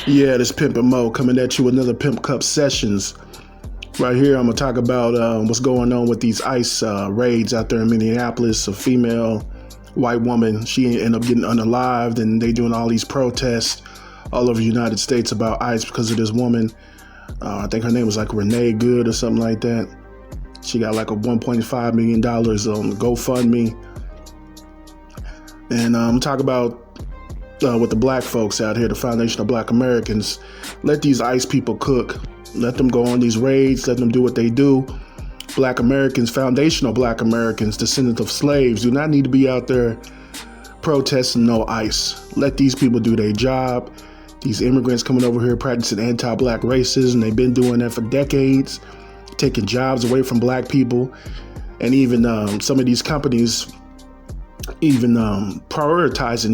Yeah, this Pimp and Mo coming at you with another Pimp Cup Sessions. Right here, I'm going to talk about what's going on with these ICE raids out there in Minneapolis. A female white woman, she ended up getting unalived, and they doing all these protests all over the United States about ICE because of this woman. I think her name was like Renee Good or something like that. She got like a $1.5 million on GoFundMe. And I'm talking about with the black folks out here, the Foundation of Black Americans. Let these ICE people cook. Let them go on these raids. Let them do what they do. Black Americans, foundational Black Americans, descendants of slaves, do not need to be out there protesting no ICE. Let these people do their job. These immigrants coming over here practicing anti-black racism, they've been doing that for decades, taking jobs away from black people. And even some of these companies even prioritizing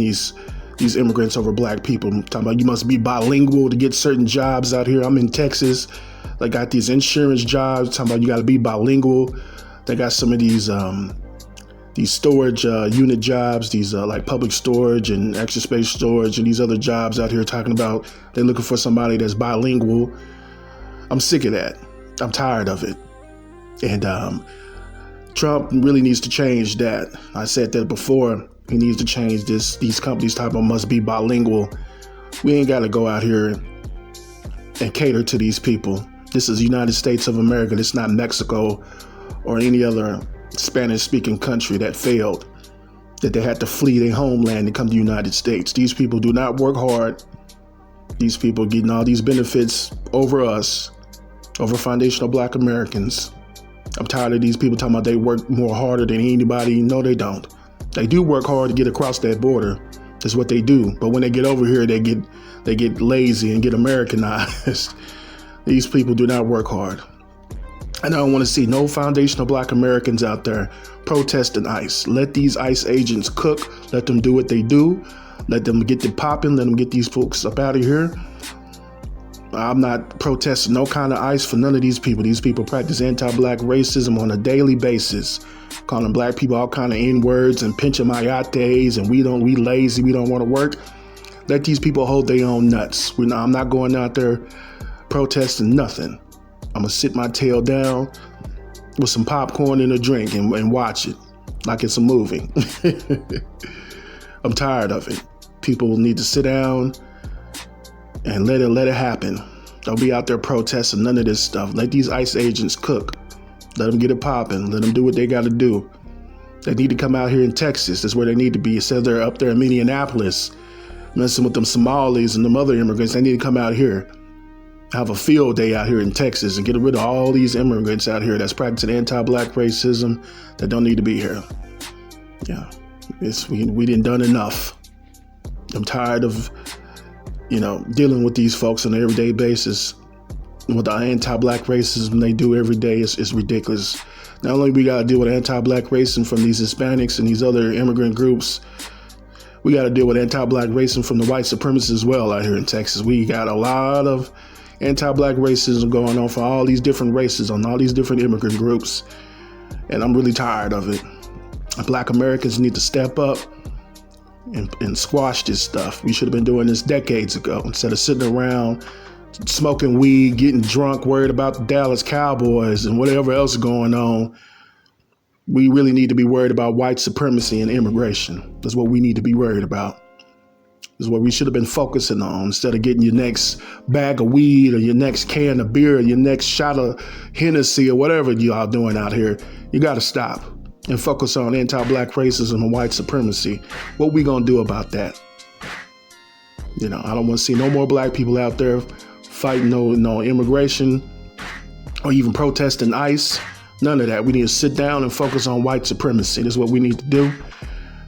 these immigrants over black people. I'm talking about you must be bilingual to get certain jobs out here. I'm in Texas. They got these insurance jobs. Talking about you got to be bilingual. They got some of these storage unit jobs, these like public storage and extra space storage and these other jobs out here talking about they're looking for somebody that's bilingual. I'm sick of that. I'm tired of it. And Trump really needs to change that. I said that before. He needs to change this. These companies talking about must be bilingual. We ain't got to go out here and cater to these people. This is the United States of America. This is not Mexico or any other Spanish-speaking country that failed, that they had to flee their homeland and come to the United States. These people do not work hard. These people getting all these benefits over us, over foundational Black Americans. I'm tired of these people talking about they work more harder than anybody. No, they don't. They do work hard to get across that border. That's what they do. But when they get over here, they get lazy and get Americanized. These people do not work hard. And I don't want to see no foundational Black Americans out there protesting ICE. Let these ICE agents cook. Let them do what they do. Let them get it popping. Let them get these folks up out of here. I'm not protesting no kind of ICE for none of these people. These people practice anti-Black racism on a daily basis, calling Black people all kind of N-words and pinching mayates and we lazy, we don't want to work. Let these people hold their own nuts. I'm not going out there protesting nothing. I'm going to sit my tail down with some popcorn and a drink and watch it like it's a movie. I'm tired of it. People need to sit down and let it happen. Don't be out there protesting none of this stuff. Let these ICE agents cook. Let them get it popping. Let them do what they got to do. They need to come out here in Texas. That's where they need to be. Instead they're up there in Minneapolis messing with them Somalis and them other immigrants. They need to come out here, have a field day out here in Texas and get rid of all these immigrants out here that's practicing anti-Black racism that don't need to be here. Yeah, we done done enough. I'm tired of dealing with these folks on an everyday basis. With the anti-Black racism they do every day is ridiculous. Not only we got to deal with anti-Black racism from these Hispanics and these other immigrant groups, we got to deal with anti-Black racism from the white supremacists as well out here in Texas. We got a lot of anti-Black racism going on for all these different races on all these different immigrant groups. And I'm really tired of it. Black Americans need to step up and squash this stuff. We should have been doing this decades ago instead of sitting around smoking weed, getting drunk, worried about the Dallas Cowboys and whatever else is going on. We really need to be worried about white supremacy and immigration. That's what we need to be worried about. That's what we should have been focusing on instead of getting your next bag of weed or your next can of beer or your next shot of Hennessy or whatever y'all doing out here. You got to stop and focus on anti-Black racism and white supremacy. What we gonna do about that? I don't want to see no more Black people out there fighting no immigration or even protesting ICE. None of that. We need to sit down and focus on white supremacy. That's what we need to do.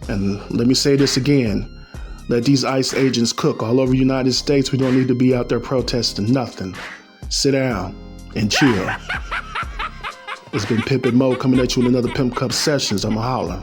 And let me say this again. Let these ICE agents cook all over the United States. We don't need to be out there protesting nothing. Sit down and chill. It's been Pimp and Mo coming at you with another Pimp Cup Sessions. I'm a holler.